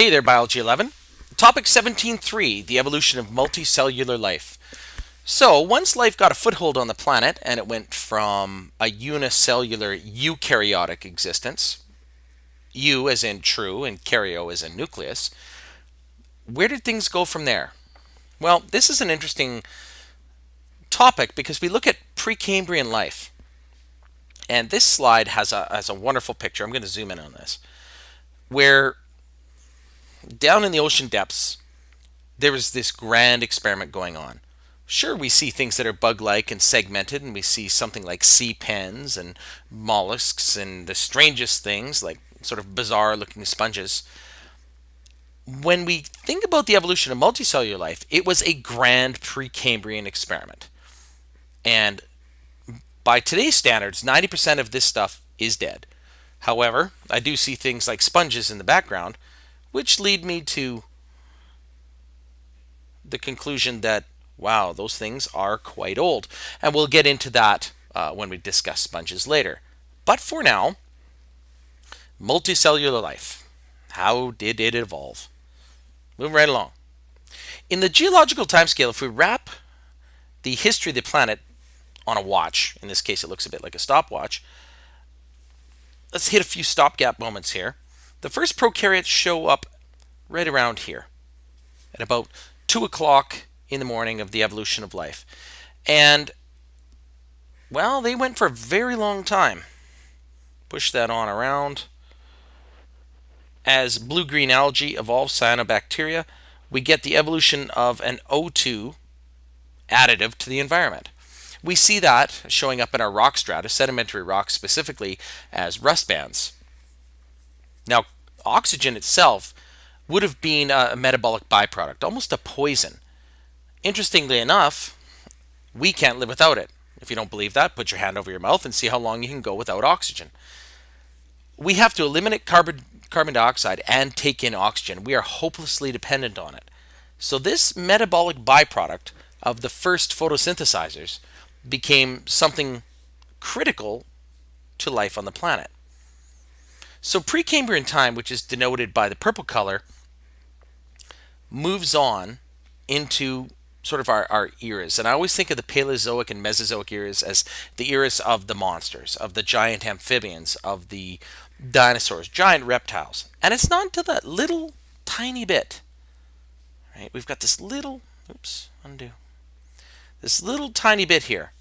Hey there, Biology 11. Topic 17.3, the evolution of multicellular life. So, once life got a foothold on the planet and it went from a unicellular eukaryotic existence, eu as in true and karyo as in nucleus, where did things go from there? Well, this is an interesting topic because we look at Precambrian life. And this slide has a wonderful picture. I'm going to zoom in on this. Where down in the ocean depths, there was this grand experiment going on. Sure, we see things that are bug-like and segmented, and we see something like sea pens and mollusks and the strangest things like sort of bizarre-looking sponges. When we think about the evolution of multicellular life, it was a grand Precambrian experiment. And by today's standards, 90% of this stuff is dead. However, I do see things like sponges in the background, which lead me to the conclusion that, wow, those things are quite old. And we'll get into that when we discuss sponges later. But for now, multicellular life. How did it evolve? Moving right along. In the geological timescale, if we wrap the history of the planet on a watch, in this case it looks a bit like a stopwatch, let's hit a few stopgap moments here. The first prokaryotes show up right around here at about 2 o'clock in the morning of the evolution of life. And, well, they went for a very long time. Push that on around. As blue-green algae evolve cyanobacteria, we get the evolution of an O2 additive to the environment. We see that showing up in our rock strata, sedimentary rocks specifically, as rust bands. Now, oxygen itself would have been a metabolic byproduct, almost a poison. Interestingly enough, we can't live without it. If you don't believe that, put your hand over your mouth and see how long you can go without oxygen. We have to eliminate carbon dioxide and take in oxygen. We are hopelessly dependent on it. So this metabolic byproduct of the first photosynthesizers became something critical to life on the planet. So Precambrian time, which is denoted by the purple color, moves on into sort of our eras. And I always think of the Paleozoic and Mesozoic eras as the eras of the monsters, of the giant amphibians, of the dinosaurs, giant reptiles. And it's not until that little tiny bit, right? We've got this little, this little tiny bit here,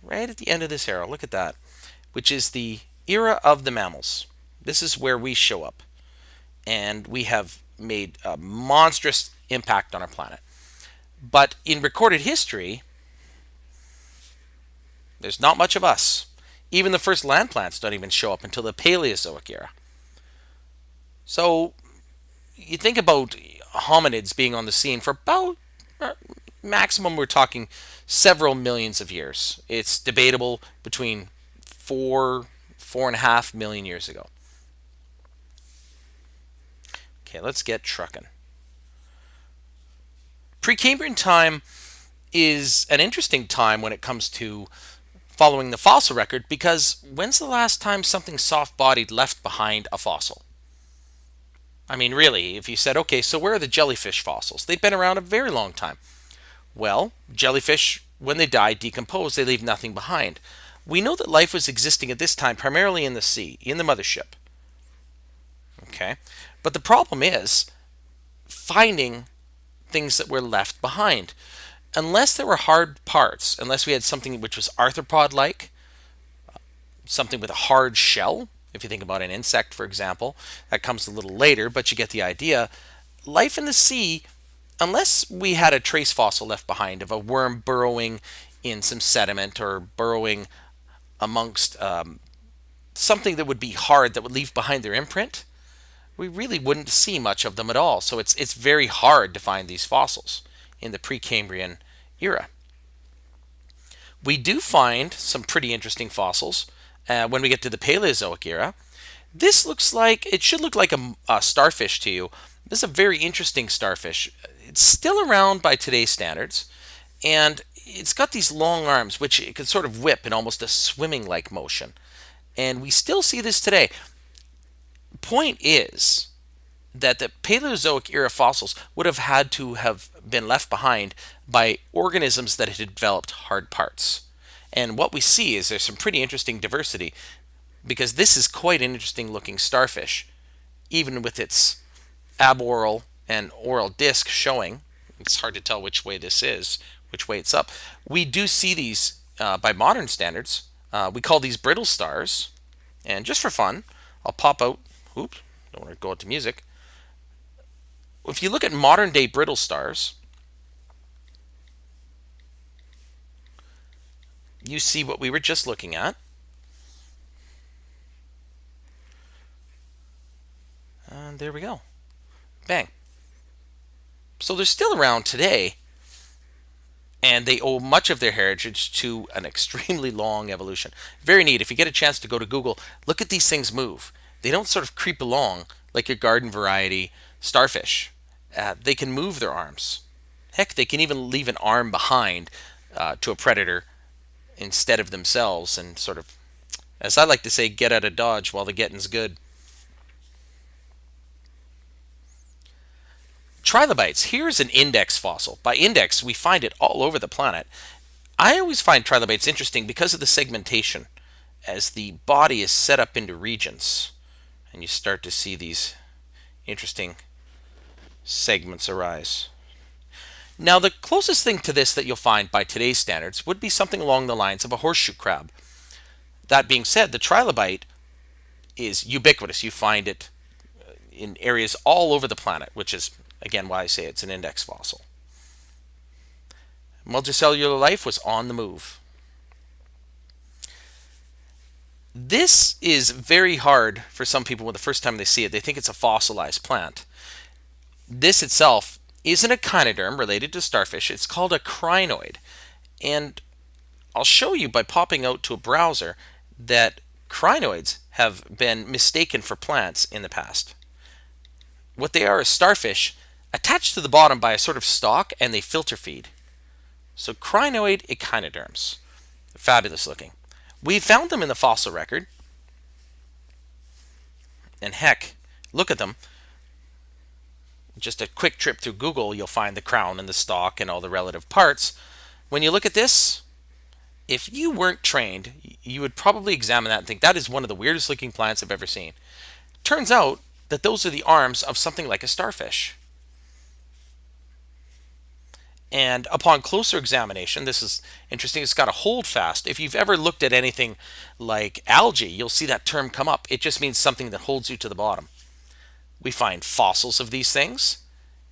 right at the end of this arrow. Look at that, which is the era of the mammals. This is where we show up. And we have made a monstrous impact on our planet. But in recorded history, there's not much of us. Even the first land plants don't even show up until the Paleozoic era. So you think about hominids being on the scene for about, maximum we're talking several millions of years. It's debatable between 4.5 million years ago. Okay, let's get trucking. Precambrian time is an interesting time when it comes to following the fossil record, because when's the last time something soft-bodied left behind a fossil? I mean, really, if you said, okay, so where are the jellyfish fossils? They've been around a very long time. Well, jellyfish, when they die, decompose, they leave nothing behind. We know that life was existing at this time primarily in the sea, in the mothership. Okay? But the problem is finding things that were left behind. Unless there were hard parts, unless we had something which was arthropod-like, something with a hard shell, if you think about an insect, for example, that comes a little later, but you get the idea. Life in the sea, unless we had a trace fossil left behind of a worm burrowing in some sediment or burrowing amongst something that would be hard, that would leave behind their imprint, we really wouldn't see much of them at all. So it's very hard to find these fossils in the Precambrian era. We do find some pretty interesting fossils when we get to the Paleozoic era. This looks like, it should look like a starfish to you. This is a very interesting starfish. It's still around by today's standards, and it's got these long arms, which it can sort of whip in almost a swimming-like motion. And we still see this today. Point is, that the Paleozoic era fossils would have had to have been left behind by organisms that had developed hard parts. And what we see is there's some pretty interesting diversity because this is quite an interesting looking starfish, even with its aboral and oral disc showing. It's hard to tell which way this is, which way it's up. We do see these by modern standards. We call these brittle stars. And just for fun, I'll pop out. Oops, don't want to go out to music. If you look at modern day brittle stars, you see what we were just looking at. And there we go. Bang. So they're still around today, and they owe much of their heritage to an extremely long evolution. Very neat. If you get a chance to go to Google, look at these things move. They don't sort of creep along like your garden variety starfish. They can move their arms. Heck, they can even leave an arm behind to a predator instead of themselves and sort of, as I like to say, get out of dodge while the getting's good. Trilobites. Here's an index fossil. By index, we find it all over the planet. I always find trilobites interesting because of the segmentation, as the body is set up into regions, and you start to see these interesting segments arise. Now, the closest thing to this that you'll find by today's standards would be something along the lines of a horseshoe crab. That being said, the trilobite is ubiquitous. You find it in areas all over the planet, which is, again, why I say it's an index fossil. Multicellular life was on the move. This is very hard for some people when the first time they see it. They think it's a fossilized plant. This itself isn't a echinoderm related to starfish. It's called a crinoid. And I'll show you by popping out to a browser that crinoids have been mistaken for plants in the past. What they are is starfish attached to the bottom by a sort of stalk, and they filter feed. So crinoid echinoderms. Fabulous looking. We found them in the fossil record. And heck, look at them. Just a quick trip through Google, you'll find the crown and the stalk and all the relative parts. When you look at this, if you weren't trained, you would probably examine that and think that is one of the weirdest looking plants I've ever seen. Turns out that those are the arms of something like a starfish. And upon closer examination, this is interesting, it's got a holdfast. If you've ever looked at anything like algae, you'll see that term come up. It just means something that holds you to the bottom. We find fossils of these things.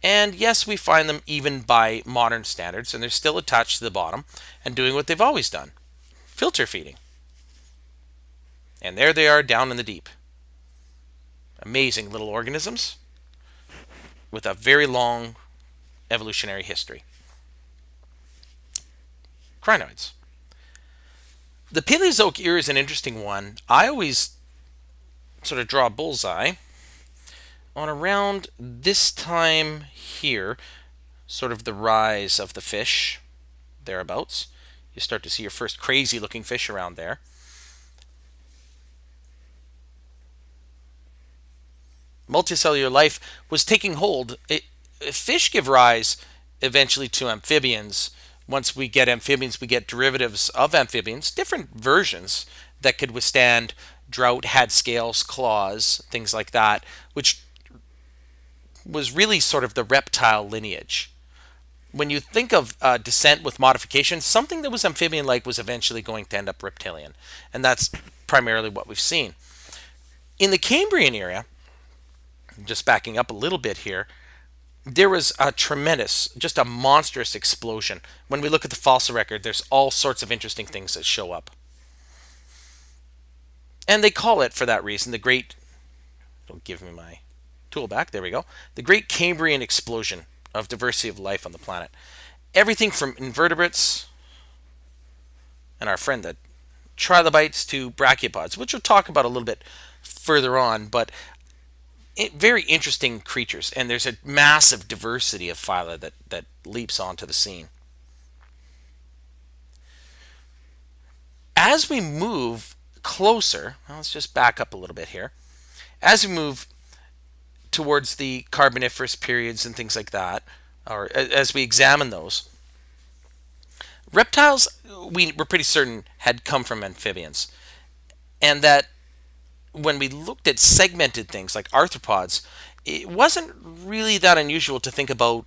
And yes, we find them even by modern standards, and they're still attached to the bottom and doing what they've always done, filter feeding. And there they are down in the deep. Amazing little organisms with a very long evolutionary history. Crinoids. The Paleozoic era is an interesting one. I always sort of draw a bullseye on around this time here, sort of the rise of the fish, thereabouts. You start to see your first crazy looking fish around there. Multicellular life was taking hold. Fish give rise eventually to amphibians. Once we get amphibians, we get derivatives of amphibians, different versions that could withstand drought, had scales, claws, things like that, which was really sort of the reptile lineage. When you think of descent with modification, something that was amphibian-like was eventually going to end up reptilian. And that's primarily what we've seen. In the Cambrian era, just backing up a little bit here, there was a tremendous, just a monstrous explosion. When we look at the fossil record, there's all sorts of interesting things that show up. And they call it, for that reason, the Great... Don't give me my tool back. There we go. The Great Cambrian Explosion of diversity of life on the planet. Everything from invertebrates and our friend the trilobites to brachiopods, which we'll talk about a little bit further on, but very interesting creatures, and there's a massive diversity of phyla that leaps onto the scene. As we move closer, well, let's just back up a little bit here. As we move towards the Carboniferous periods and things like that, or as we examine those, reptiles we were pretty certain had come from amphibians, and that when we looked at segmented things like arthropods, it wasn't really that unusual to think about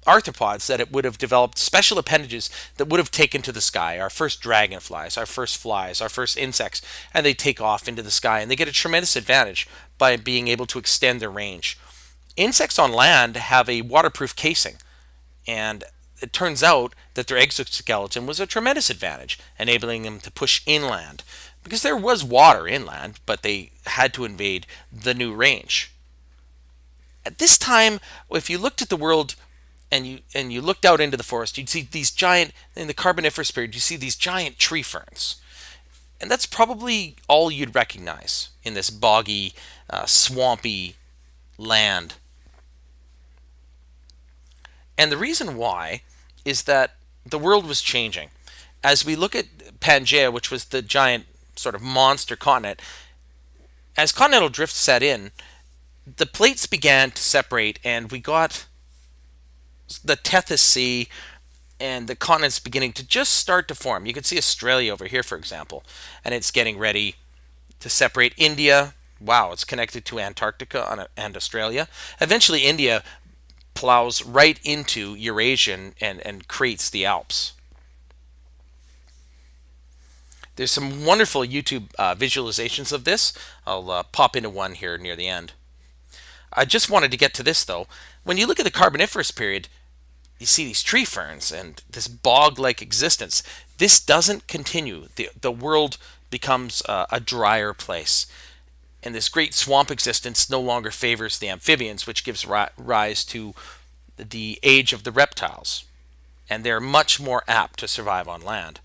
arthropods that it would have developed special appendages that would have taken to the sky. Our first dragonflies, our first flies, our first insects, and they take off into the sky and they get a tremendous advantage by being able to extend their range. Insects on land have a waterproof casing, and it turns out that their exoskeleton was a tremendous advantage, enabling them to push inland because there was water inland, but they had to invade the new range. At this time, if you looked at the world and you looked out into the forest, you'd see these giant, in the Carboniferous period, you see these giant tree ferns. And that's probably all you'd recognize in this boggy, swampy land. And the reason why is that the world was changing. As we look at Pangea, which was the giant sort of monster continent, as continental drift set in, the plates began to separate, and we got the Tethys Sea and the continents beginning to just start to form. You can see Australia over here, for example, and it's getting ready to separate. India, wow, it's connected to Antarctica and Australia. Eventually, India plows right into Eurasia and creates the Alps. There's some wonderful YouTube visualizations of this. I'll pop into one here near the end. I just wanted to get to this, though. When you look at the Carboniferous period, you see these tree ferns and this bog-like existence. This doesn't continue. The world becomes a drier place. And this great swamp existence no longer favors the amphibians, which gives rise to the age of the reptiles. And they're much more apt to survive on land.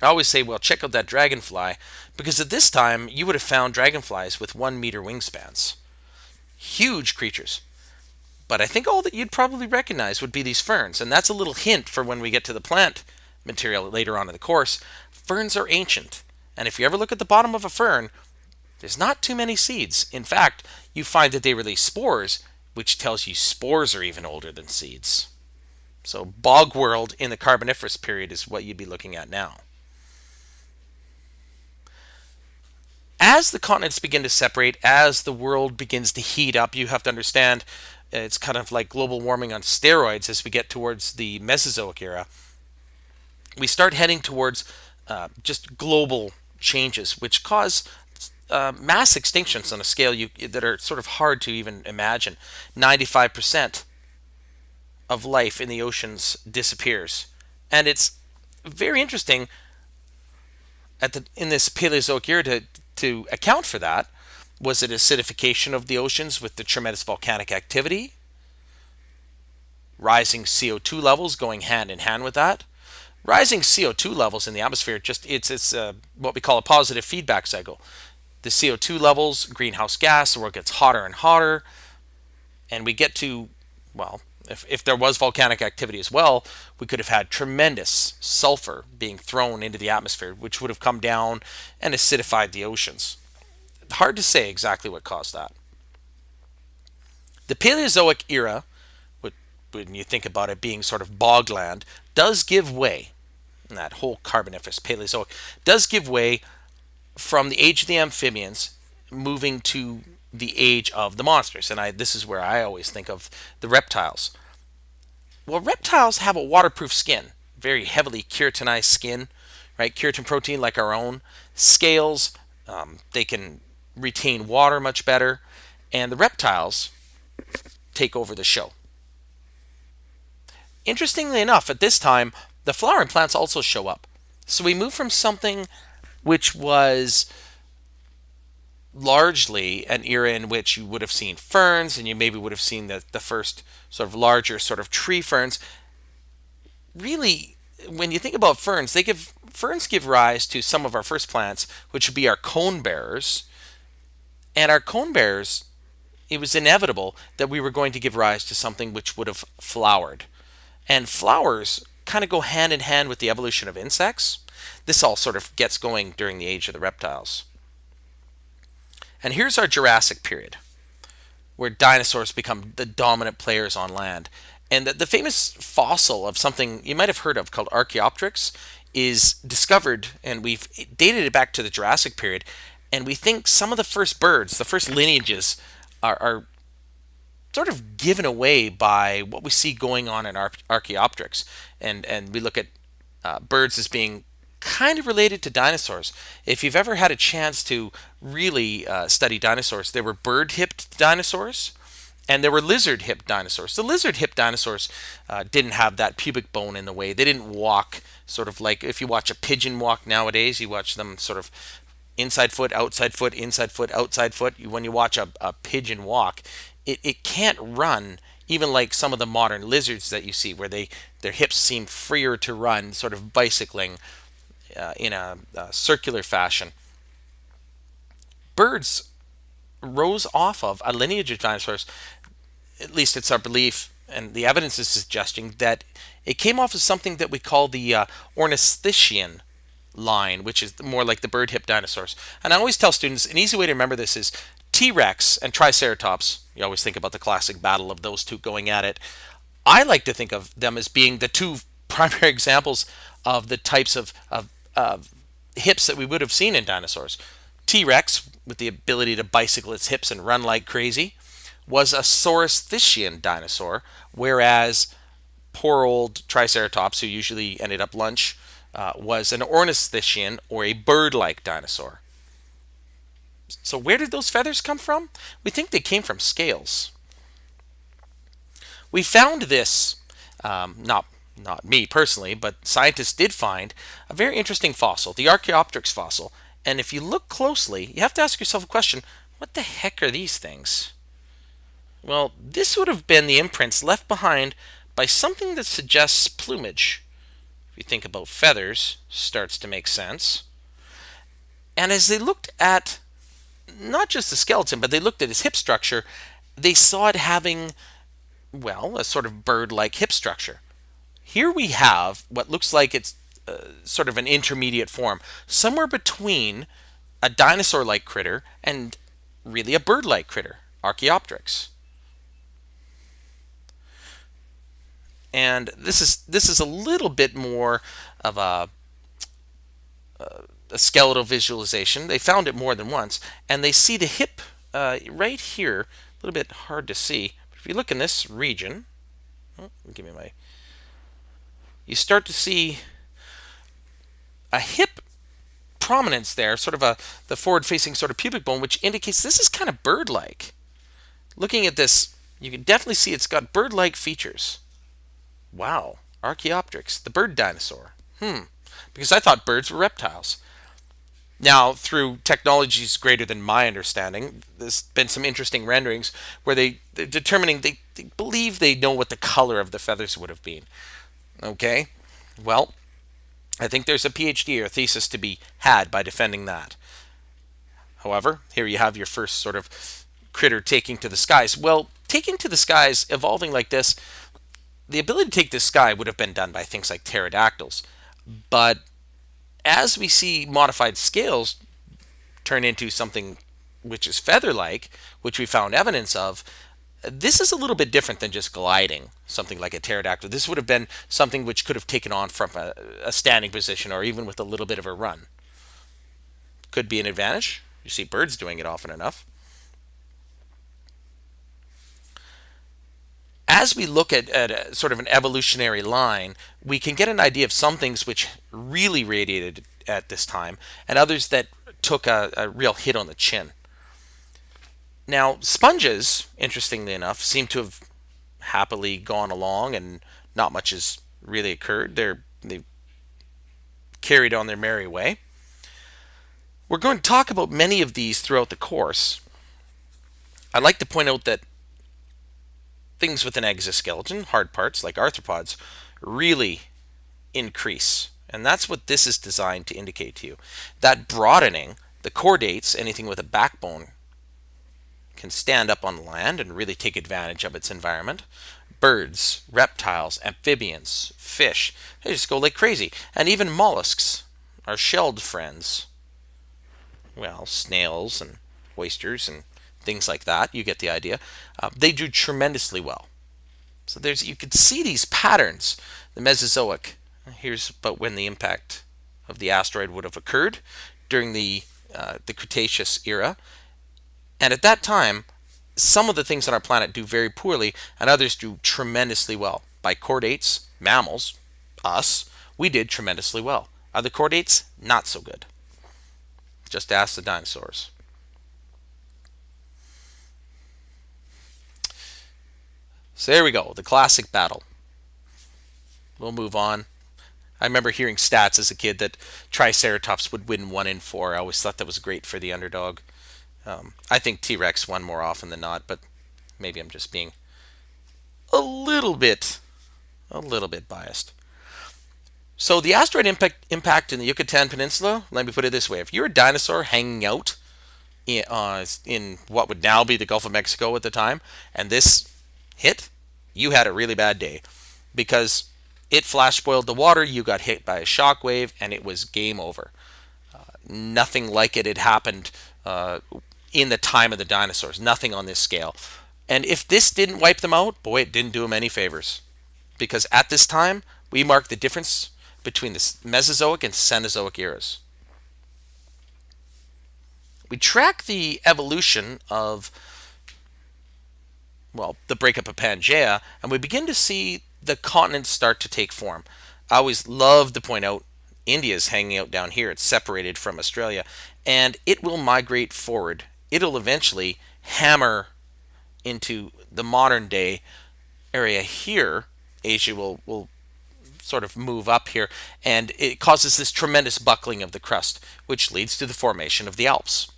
I always say, well, check out that dragonfly, because at this time you would have found dragonflies with 1 meter wingspans. Huge creatures. But I think all that you'd probably recognize would be these ferns, and that's a little hint for when we get to the plant material later on in the course. Ferns are ancient, and if you ever look at the bottom of a fern, there's not too many seeds. In fact, you find that they release spores, which tells you spores are even older than seeds. So bog world in the Carboniferous period is what you'd be looking at now. As the continents begin to separate, as the world begins to heat up, you have to understand it's kind of like global warming on steroids as we get towards the Mesozoic era. We start heading towards just global changes, which cause mass extinctions on a scale that are sort of hard to even imagine. 95% of life in the oceans disappears. And it's very interesting in this Paleozoic era to account for that. Was it acidification of the oceans with the tremendous volcanic activity? Rising CO2 levels going hand in hand with that? Rising CO2 levels in the atmosphere, it's what we call a positive feedback cycle. The CO2 levels, greenhouse gas, the world gets hotter and hotter, and we get to, well, if there was volcanic activity as well, we could have had tremendous sulfur being thrown into the atmosphere, which would have come down and acidified the oceans. Hard to say exactly what caused that. The Paleozoic era, when you think about it being sort of bogland, does give way. And that whole Carboniferous Paleozoic does give way from the age of the amphibians, moving to the age of the monsters. And this is where I always think of the reptiles. Well, reptiles have a waterproof skin, very heavily keratinized skin, right? Keratin protein like our own. Scales, they can retain water much better, and the reptiles take over the show. Interestingly enough, at this time, the flowering plants also show up. So we move from something which was largely an era in which you would have seen ferns, and you maybe would have seen the first sort of larger sort of tree ferns. Really, when you think about ferns, ferns give rise to some of our first plants, which would be our cone bearers. And our cone bearers, it was inevitable that we were going to give rise to something which would have flowered. And flowers kind of go hand in hand with the evolution of insects. This all sort of gets going during the age of the reptiles. And here's our Jurassic period. where dinosaurs become the dominant players on land. And the famous fossil of something you might have heard of called Archaeopteryx is discovered, and we've dated it back to the Jurassic period. And we think some of the first birds, the first lineages, are sort of given away by what we see going on in Archaeopteryx. And we look at birds as being kind of related to dinosaurs. If you've ever had a chance to really study dinosaurs, there were bird-hipped dinosaurs and there were lizard-hipped dinosaurs. The lizard-hipped dinosaurs didn't have that pubic bone in the way. They didn't walk sort of like if you watch a pigeon walk nowadays, you watch them sort of inside foot, outside foot, inside foot, outside foot. When you watch a pigeon walk, it can't run even like some of the modern lizards that you see where their hips seem freer to run, sort of bicycling in a circular fashion. Birds rose off of a lineage of dinosaurs. At least it's our belief, and the evidence is suggesting that it came off as something that we call the Ornithischian line, which is more like the bird hip dinosaurs. And I always tell students an easy way to remember this is T Rex and Triceratops. You always think about the classic battle of those two going at it. I like to think of them as being the two primary examples of the types of hips that we would have seen in dinosaurs. T Rex, with the ability to bicycle its hips and run like crazy, was a Saurischian dinosaur, whereas poor old Triceratops, who usually ended up lunch, was an Ornithischian or a bird-like dinosaur. So where did those feathers come from? We think they came from scales. We found this, not me personally, but scientists did find a very interesting fossil, the Archaeopteryx fossil. And if you look closely, you have to ask yourself a question: what the heck are these things? Well, this would have been the imprints left behind by something that suggests plumage. If you think about feathers, starts to make sense. And as they looked at not just the skeleton, but they looked at his hip structure, they saw it having, well, a sort of bird-like hip structure. Here we have what looks like it's sort of an intermediate form, somewhere between a dinosaur-like critter and really a bird-like critter, Archaeopteryx. And this is a little bit more of a skeletal visualization. They found it more than once, and they see the hip right here. A little bit hard to see, but if you look in this region, give me my. You start to see a hip prominence there, sort of the forward-facing sort of pubic bone, which indicates this is kind of bird-like. Looking at this, you can definitely see it's got bird-like features. Wow, Archaeopteryx, the bird dinosaur. Because I thought birds were reptiles. Now, through technologies greater than my understanding, there's been some interesting renderings where they're determining, they believe they know what the color of the feathers would have been. Okay, well, I think there's a PhD or a thesis to be had by defending that. However, here you have your first sort of critter taking to the skies. Well, taking to the skies, evolving like this, the ability to take the sky would have been done by things like pterodactyls. But as we see modified scales turn into something which is feather-like, which we found evidence of, this is a little bit different than just gliding, something like a pterodactyl. This would have been something which could have taken on from a standing position or even with a little bit of a run. Could be an advantage. You see birds doing it often enough. As we look at a sort of an evolutionary line, we can get an idea of some things which really radiated at this time and others that took a real hit on the chin. Now, sponges, interestingly enough, seem to have happily gone along and not much has really occurred. They've carried on their merry way. We're going to talk about many of these throughout the course. I'd like to point out that things with an exoskeleton, hard parts like arthropods, really increase. And that's what this is designed to indicate to you. That broadening, the chordates, anything with a backbone, can stand up on land and really take advantage of its environment. Birds, reptiles, amphibians, fish, they just go like crazy. And even mollusks, our shelled friends. Well, snails and oysters and things like that. You get the idea. They do tremendously well. So you could see these patterns. The Mesozoic. Here's about when the impact of the asteroid would have occurred during the Cretaceous era. And at that time, some of the things on our planet do very poorly, and others do tremendously well. By chordates, mammals, us, we did tremendously well. Other chordates, not so good. Just ask the dinosaurs. So there we go, the classic battle. We'll move on. I remember hearing stats as a kid that Triceratops would win 1 in 4. I always thought that was great for the underdog. I think T-Rex won more often than not, but maybe I'm just being a little bit biased. So the asteroid impact in the Yucatan Peninsula, let me put it this way. If you're a dinosaur hanging out in what would now be the Gulf of Mexico at the time, and this hit, you had a really bad day because it flash boiled the water, you got hit by a shock wave, and it was game over. Nothing like it had happened in the time of the dinosaurs. Nothing on this scale. And if this didn't wipe them out, boy, it didn't do them any favors. Because at this time, we mark the difference between the Mesozoic and Cenozoic eras. We track the evolution of, well, the breakup of Pangea, and we begin to see the continents start to take form. I always love to point out India is hanging out down here. It's separated from Australia, and it will migrate forward. It'll eventually hammer into the modern day area here. Asia will sort of move up here, and it causes this tremendous buckling of the crust, which leads to the formation of the Alps.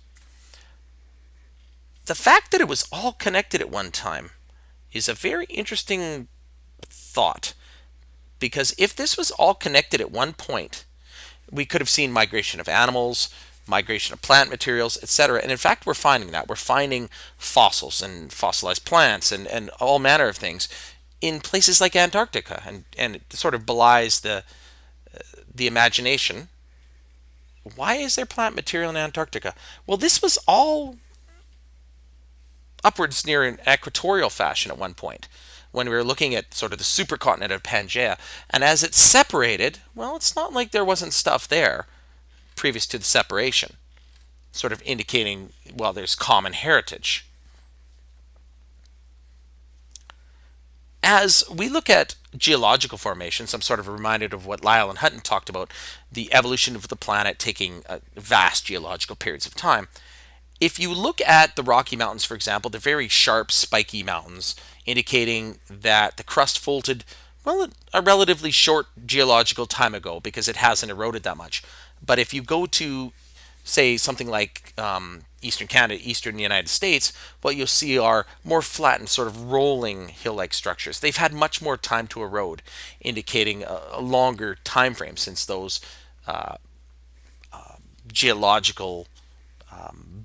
The fact that it was all connected at one time is a very interesting thought, because if this was all connected at one point, we could have seen migration of animals, migration of plant materials, etc. And in fact, we're finding that. We're finding fossils and fossilized plants and all manner of things in places like Antarctica. And it sort of belies the imagination. Why is there plant material in Antarctica? Well, this was all upwards near an equatorial fashion at one point, when we were looking at sort of the supercontinent of Pangea. And as it separated, well, it's not like there wasn't stuff there previous to the separation, sort of indicating, well, there's common heritage. As we look at geological formations, I'm sort of reminded of what Lyell and Hutton talked about, the evolution of the planet taking vast geological periods of time. If you look at the Rocky Mountains, for example, they're very sharp, spiky mountains, indicating that the crust folded, well, a relatively short geological time ago because it hasn't eroded that much. But if you go to, say, something like eastern Canada, eastern United States, what you'll see are more flattened, sort of rolling hill-like structures. They've had much more time to erode, indicating a longer time frame since those geological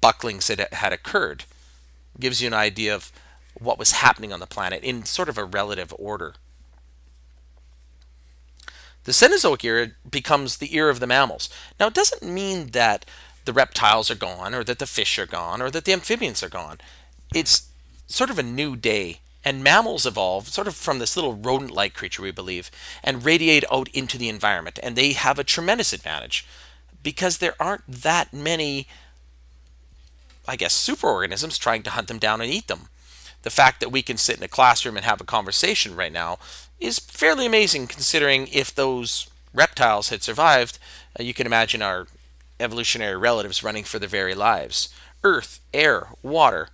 bucklings that had occurred. Gives you an idea of what was happening on the planet in sort of a relative order. The Cenozoic era becomes the era of the mammals. Now, it doesn't mean that the reptiles are gone, or that the fish are gone, or that the amphibians are gone. It's sort of a new day, and mammals evolve sort of from this little rodent-like creature, we believe, and radiate out into the environment. And they have a tremendous advantage because there aren't that many, I guess, superorganisms trying to hunt them down and eat them. The fact that we can sit in a classroom and have a conversation right now is fairly amazing, considering if those reptiles had survived, you can imagine our evolutionary relatives running for their very lives. Earth, air, water.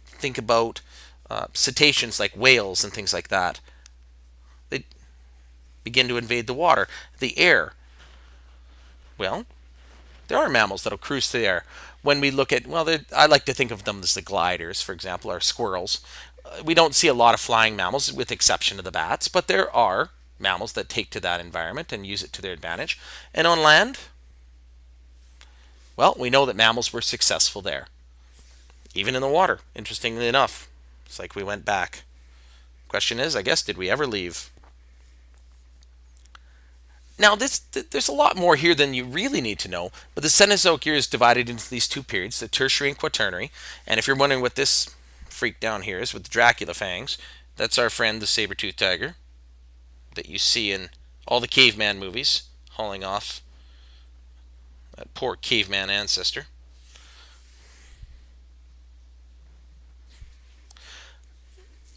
Think about cetaceans like whales and things like that. They begin to invade the water. The air. Well, there are mammals that'll cruise through the air. When we look at, well, I like to think of them as the gliders, for example, or squirrels. We don't see a lot of flying mammals, with the exception of the bats, but there are mammals that take to that environment and use it to their advantage. And on land, well, we know that mammals were successful there. Even in the water, interestingly enough. It's like we went back. Question is, I guess, did we ever leave? Now, there's a lot more here than you really need to know, but the Cenozoic year is divided into these two periods, the Tertiary and Quaternary. And if you're wondering what this freak down here is with the Dracula fangs, that's our friend the saber-toothed tiger that you see in all the caveman movies, hauling off that poor caveman ancestor.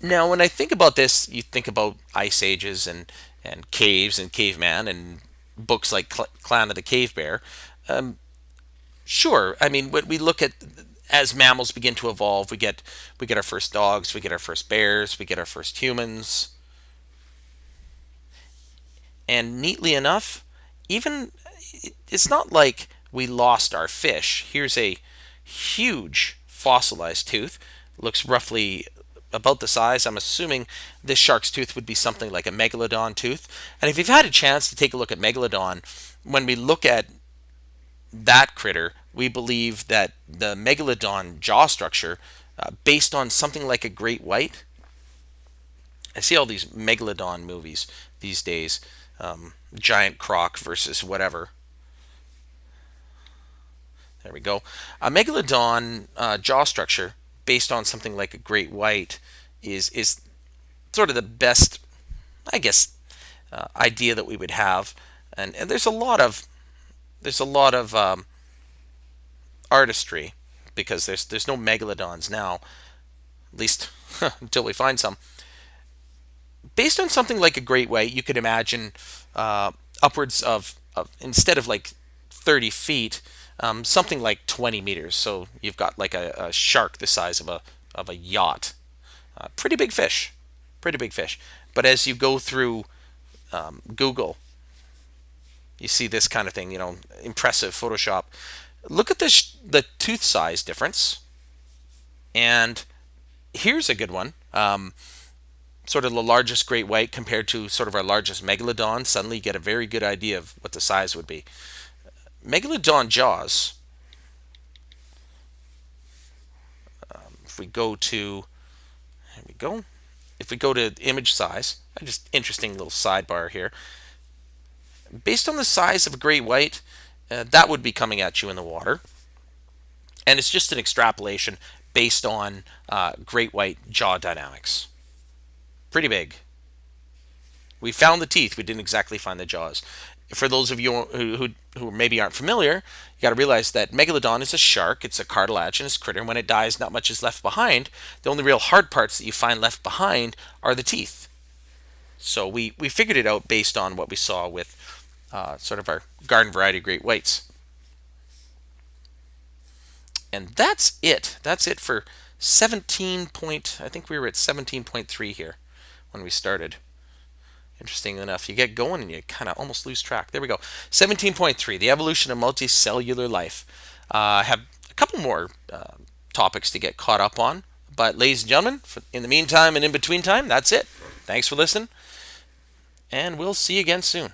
Now, when I think about this, you think about ice ages and caves and caveman and books like Clan of the Cave Bear. Um, sure, I mean, when we look at as mammals begin to evolve, we get our first dogs, we get our first bears, we get our first humans, and neatly enough, even it's not like we lost our fish. Here's a huge fossilized tooth. Looks roughly about the size. I'm assuming this shark's tooth would be something like a megalodon tooth. And if you've had a chance to take a look at megalodon, when we look at that critter, we believe that the megalodon jaw structure, based on something like a great white, I see all these megalodon movies these days, giant croc versus whatever. There we go. A megalodon jaw structure based on something like a great white is sort of the best, I guess, idea that we would have. And there's a lot of artistry because there's no megalodons now, at least until we find some. Based on something like a great white, you could imagine upwards of instead of like 30 feet, something like 20 meters. So you've got like a shark the size of a yacht. Pretty big fish, pretty big fish. But as you go through Google, you see this kind of thing. Impressive Photoshop. Look at the tooth size difference, and here's a good one. Sort of the largest great white compared to sort of our largest megalodon. Suddenly you get a very good idea of what the size would be. Megalodon jaws, if we go to, here we go. If we go to image size, just interesting little sidebar here. Based on the size of a great white, that would be coming at you in the water. And it's just an extrapolation based on great white jaw dynamics. Pretty big. We found the teeth, we didn't exactly find the jaws. For those of you who maybe aren't familiar, you got to realize that megalodon is a shark. It's a cartilaginous critter. When it dies, not much is left behind. The only real hard parts that you find left behind are the teeth. So we figured it out based on what we saw with sort of our garden variety great whites. And that's it. That's it for 17 point. I think we were at 17.3 here when we started. Interesting enough, you get going and you kind of almost lose track. There we go. 17.3, the evolution of multicellular life. I have a couple more topics to get caught up on. But ladies and gentlemen, in the meantime and in between time, that's it. Thanks for listening, and we'll see you again soon.